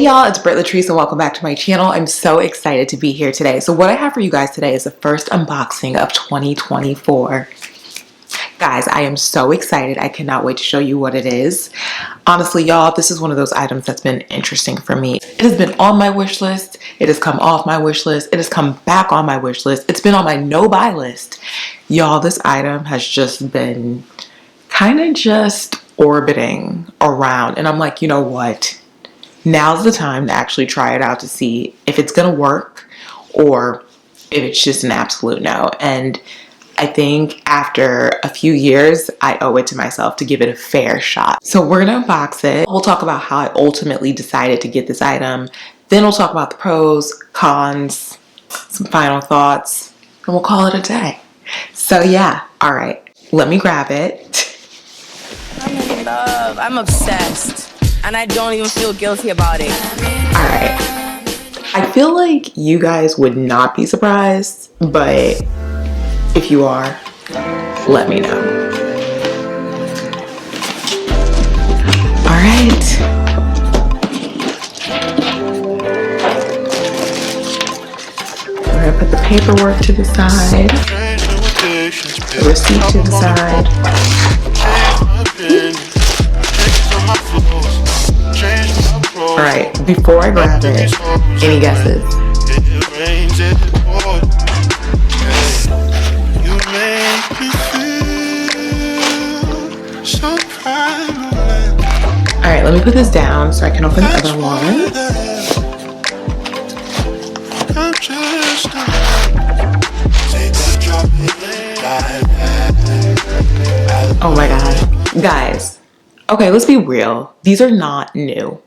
Hey y'all, it's Britt Latrice and welcome back to my channel. I'm so excited to be here today. So what I have for you guys today is the first unboxing of 2024. Guys, I am so excited. I cannot wait to show you what it is. Honestly, y'all, this is one of those items that's been interesting for me. It has been on my wish list. It has come off my wish list. It has come back on my wish list. It's been on my no-buy list. Y'all, this item has just been kind of just orbiting around. And I'm like, you know what? Now's the time to actually try it out to see if it's gonna work or if it's just an absolute no. And I think after a few years, I owe it to myself to give it a fair shot. So we're gonna unbox it. We'll talk about how I ultimately decided to get this item. Then we'll talk about the pros, cons, some final thoughts, and we'll call it a day. So yeah, all right, let me grab it. I'm in love, I'm obsessed. And I don't even feel guilty about it. All right. I feel like you guys would not be surprised, but if you are, let me know. All right. We're gonna put the paperwork to the side, the receipt to the side. Alright, before I grab it, any guesses? Alright, let me put this down so I can open the other one. Oh my god. Guys, okay, let's be real. These are not new.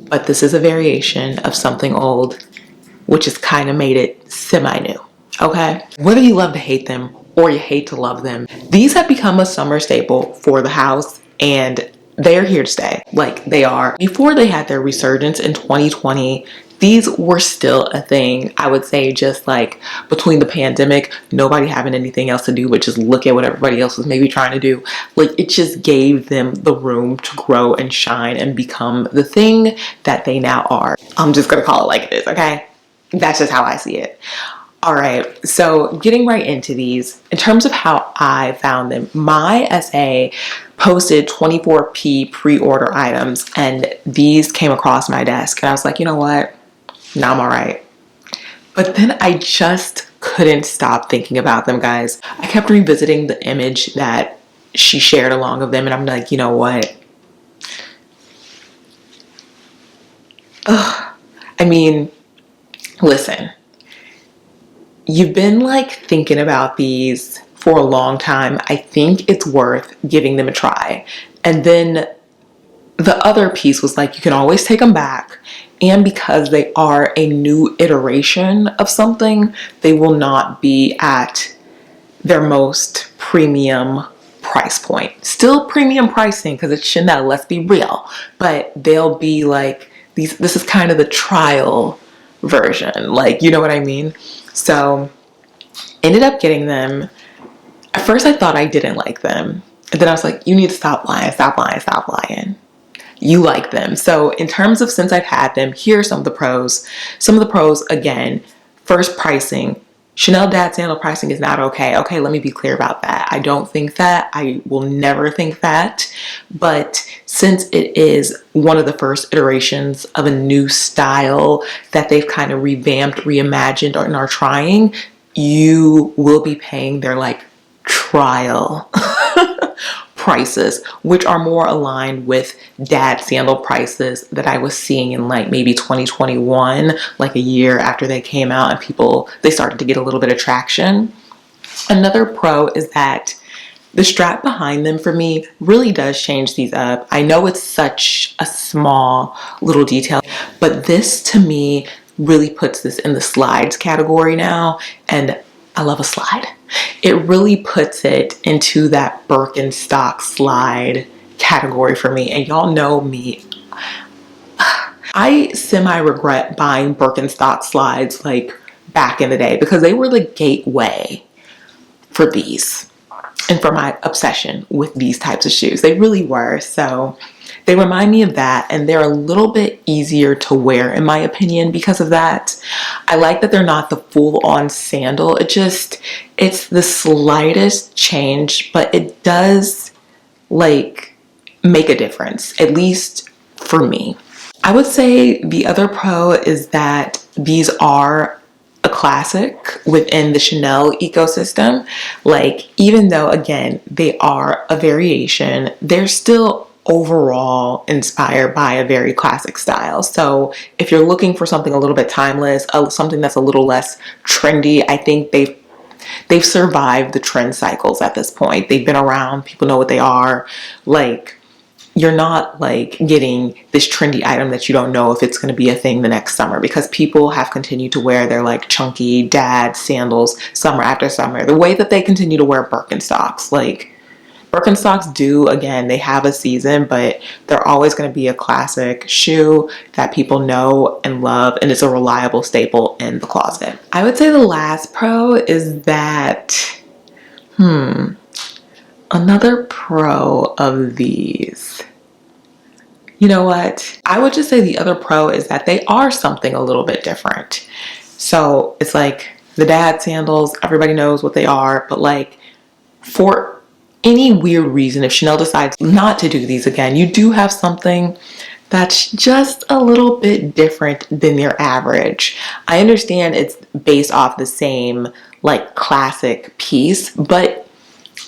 But this is a variation of something old, which has kind of made it semi-new, okay? Whether you love to hate them or you hate to love them, these have become a summer staple for the house and they are here to stay. Like they are. Before they had their resurgence in 2020, these were still a thing. I would say just like between the pandemic, nobody having anything else to do but just look at what everybody else was maybe trying to do. Like it just gave them the room to grow and shine and become the thing that they now are. I'm just gonna call it like it is, okay? That's just how I see it. All right, so getting right into these, in terms of how I found them, my SA posted 24p pre-order items and these came across my desk and I was like, you know what? Now I'm all right. But then I just couldn't stop thinking about them, guys. I kept revisiting the image that she shared along of them and I'm like, you know what? Ugh. I mean, listen, you've been like thinking about these for a long time. I think it's worth giving them a try. And then the other piece was like, you can always take them back. And because they are a new iteration of something, they will not be at their most premium price point. Still premium pricing because it's Chanel, let's be real. But they'll be like, this is kind of the trial version. Like, you know what I mean? So, ended up getting them. At first I thought I didn't like them. And then I was like, you need to stop lying, stop lying, stop lying. You like them. So in terms of since I've had them, here are some of the pros. Some of the pros, again, first pricing. Chanel Dad Sandal pricing is not okay. Okay, let me be clear about that. I don't think that. I will never think that. But since it is one of the first iterations of a new style that they've kind of revamped, reimagined, and are trying, you will be paying their like trial prices, which are more aligned with Dad Sandal prices that I was seeing in like maybe 2021, like a year after they came out and they started to get a little bit of traction. Another pro is that the strap behind them for me really does change these up. I know it's such a small little detail, but this to me really puts this in the slides category now, and I love a slide. It really puts it into that Birkenstock slide category for me. And y'all know me. I semi-regret buying Birkenstock slides like back in the day because they were the gateway for these. and for my obsession with these types of shoes. They really were. So they remind me of that, and they're a little bit easier to wear in my opinion because of that. I like that they're not the full-on sandal. It's the slightest change, but it does like make a difference, at least for me. I would say the other pro is that these are a classic within the Chanel ecosystem. Like, even though again they are a variation, they're still overall inspired by a very classic style. So if you're looking for something a little bit timeless, something that's a little less trendy, I think they've survived the trend cycles at this point. They've been around, people know what they are. Like, you're not like getting this trendy item that you don't know if it's going to be a thing the next summer, because people have continued to wear their like chunky dad sandals summer after summer, the way that they continue to wear Birkenstocks. Like, Birkenstocks do, again, they have a season, but they're always going to be a classic shoe that people know and love, and it's a reliable staple in the closet. I would say the last pro is that, another pro of these. You know what? I would just say the other pro is that they are something a little bit different. So it's like the dad sandals, everybody knows what they are, but like, for any weird reason, if Chanel decides not to do these again, you do have something that's just a little bit different than your average. I understand it's based off the same like classic piece, but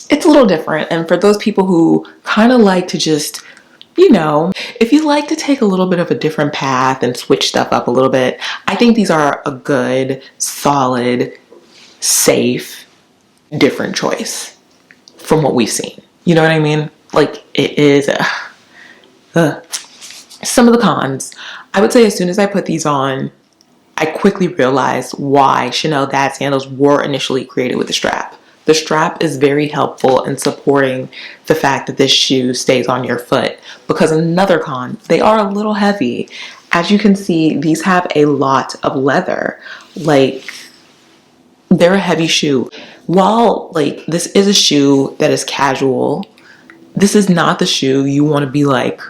it's a little different. And for those people who kind of like to just, you know, if you like to take a little bit of a different path and switch stuff up a little bit, I think these are a good, solid, safe, different choice from what we've seen. You know what I mean? Like, it is some of the cons. I would say as soon as I put these on, I quickly realized why Chanel dad sandals were initially created with a strap. The strap is very helpful in supporting the fact that this shoe stays on your foot. Because another con, they are a little heavy. As you can see, these have a lot of leather. Like, they're a heavy shoe. While like this is a shoe that is casual, this is not the shoe you want to be like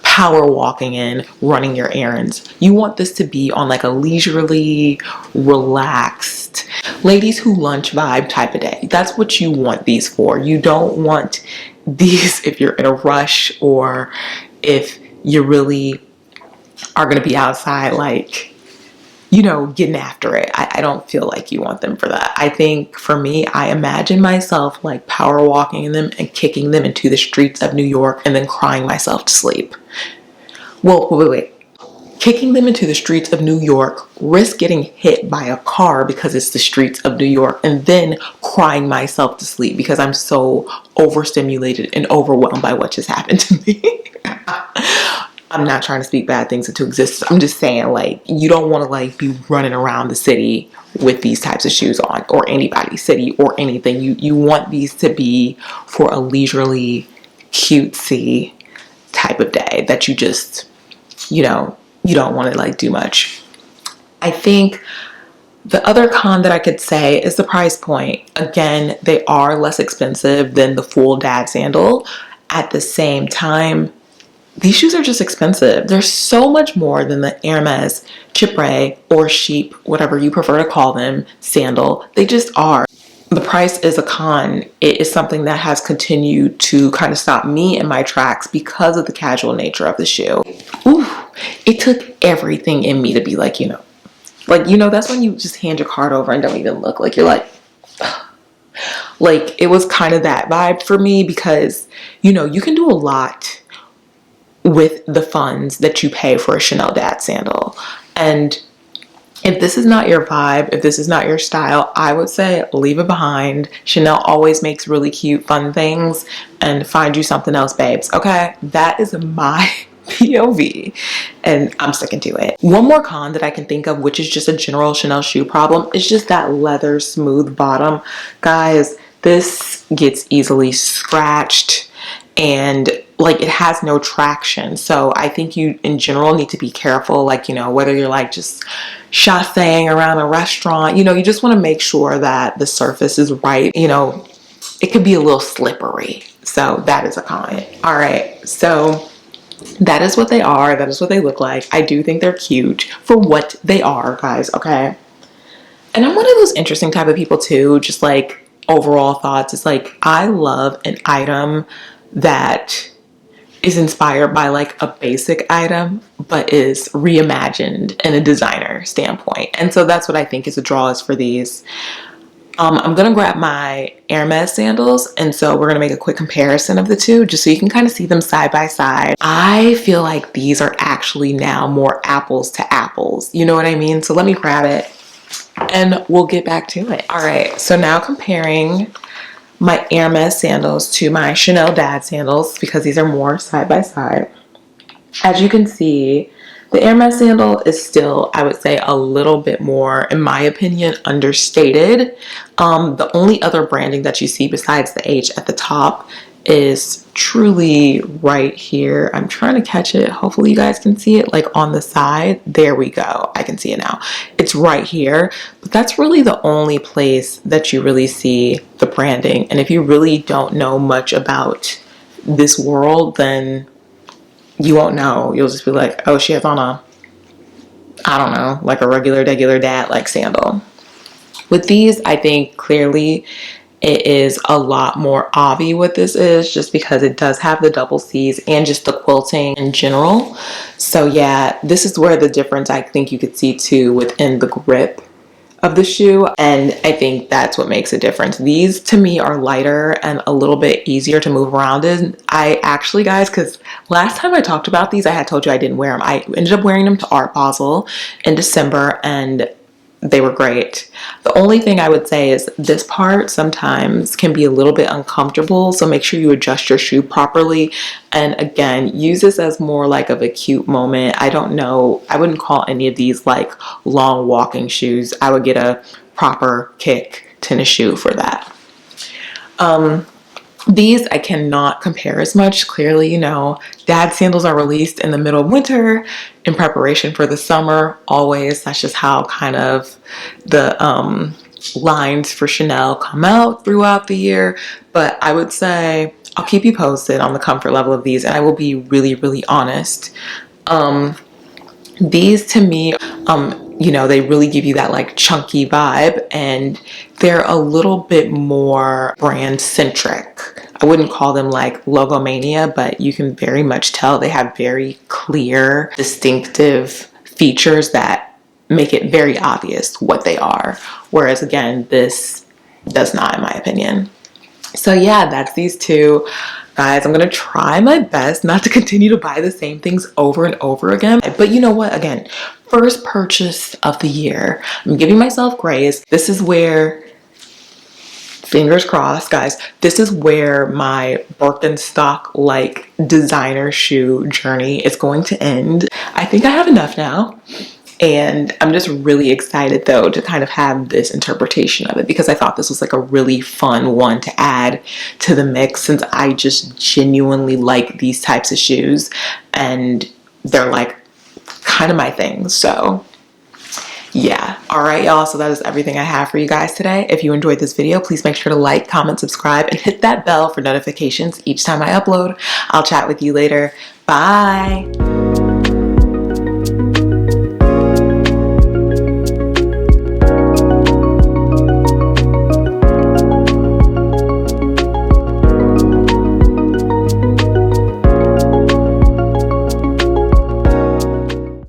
power walking in, running your errands. You want this to be on like a leisurely, relaxed, ladies who lunch vibe type of day. That's what you want these for. You don't want these if you're in a rush, or if you really are going to be outside, like, you know, getting after it. I don't feel like you want them for that. I think for me, I imagine myself like power walking in them and kicking them into the streets of New York and then crying myself to sleep. Well, wait. Kicking them into the streets of New York, risk getting hit by a car because it's the streets of New York, and then crying myself to sleep because I'm so overstimulated and overwhelmed by what just happened to me. I'm not trying to speak bad things into existence. I'm just saying, like, you don't want to like be running around the city with these types of shoes on, or anybody's city or anything. You want these to be for a leisurely, cutesy type of day that you just, you know, you don't want to like do much. I think the other con that I could say is the price point. Again, they are less expensive than the full dad sandal. At the same time, these shoes are just expensive. They're so much more than the Hermès, Chypre, or Chypre, whatever you prefer to call them, sandal. They just are. The price is a con. It is something that has continued to kind of stop me in my tracks because of the casual nature of the shoe. Ooh, it took everything in me to be like, you know, that's when you just hand your card over and don't even look. Like, you're like, ugh. Like, it was kind of that vibe for me because, you know, you can do a lot with the funds that you pay for a Chanel dad sandal. And if this is not your vibe, if this is not your style, I would say leave it behind. Chanel always makes really cute, fun things, and find you something else, babes. Okay? That is my POV, and I'm sticking to it. One more con that I can think of, which is just a general Chanel shoe problem, is just that leather smooth bottom. Guys, this gets easily scratched, and like, it has no traction. So I think you in general need to be careful, like, you know, whether you're like just chassing around a restaurant, you know, you just want to make sure that the surface is right. You know, it could be a little slippery. So that is a comment. All right, so that is what they are. That is what they look like. I do think they're cute for what they are, guys, okay? And I'm one of those interesting type of people too, just like overall thoughts. It's like I love an item that is inspired by like a basic item, but is reimagined in a designer standpoint. And so that's what I think is a draw is for these. I'm gonna grab my Hermès sandals, and so we're gonna make a quick comparison of the two just so you can kind of see them side by side. I feel like these are actually now more apples to apples, you know what I mean? So let me grab it and we'll get back to it. All right, so now comparing my Hermès sandals to my Chanel Dad sandals, because these are more side by side. As you can see, the Hermès sandal is still, I would say, a little bit more, in my opinion, understated. The only other branding that you see besides the H at the top is truly right here. I'm trying to catch it. Hopefully you guys can see it like on the side. There we go. I can see it now. It's right here, but that's really the only place that you really see the branding. And if you really don't know much about this world, then you won't know. You'll just be like, oh, she has on a, I don't know, like a regular dad like sandal. With these, I think clearly it is a lot more obvi what this is, just because it does have the double C's and just the quilting in general. So yeah, this is where the difference I think you could see too within the grip of the shoe, and I think that's what makes a difference. These to me are lighter and a little bit easier to move around in. I actually, guys, because last time I talked about these, I had told you I didn't wear them. I ended up wearing them to Art Basel in December, and they were great. The only thing I would say is this part sometimes can be a little bit uncomfortable, so make sure you adjust your shoe properly. And again, use this as more like of a cute moment. I don't know, I wouldn't call any of these like long walking shoes. I would get a proper kick tennis shoe for that. These I cannot compare as much. Clearly, you know, dad sandals are released in the middle of winter in preparation for the summer. Always, that's just how kind of the lines for Chanel come out throughout the year. But I would say I'll keep you posted on the comfort level of these, and I will be really, really honest. These to me, you know, they really give you that like chunky vibe, and they're a little bit more brand centric. I wouldn't call them like logomania, but you can very much tell they have very clear, distinctive features that make it very obvious what they are. Whereas again, this does not, in my opinion. So yeah, that's these two. Guys, I'm gonna try my best not to continue to buy the same things over and over again. But you know what? Again, first purchase of the year. I'm giving myself grace. This is where, fingers crossed, guys, this is where my Birkenstock like designer shoe journey is going to end. I think I have enough now. And I'm just really excited though to kind of have this interpretation of it, because I thought this was like a really fun one to add to the mix, since I just genuinely like these types of shoes and they're like kind of my thing. So yeah. All right, y'all. So that is everything I have for you guys today. If you enjoyed this video, please make sure to like, comment, subscribe, and hit that bell for notifications each time I upload. I'll chat with you later. Bye.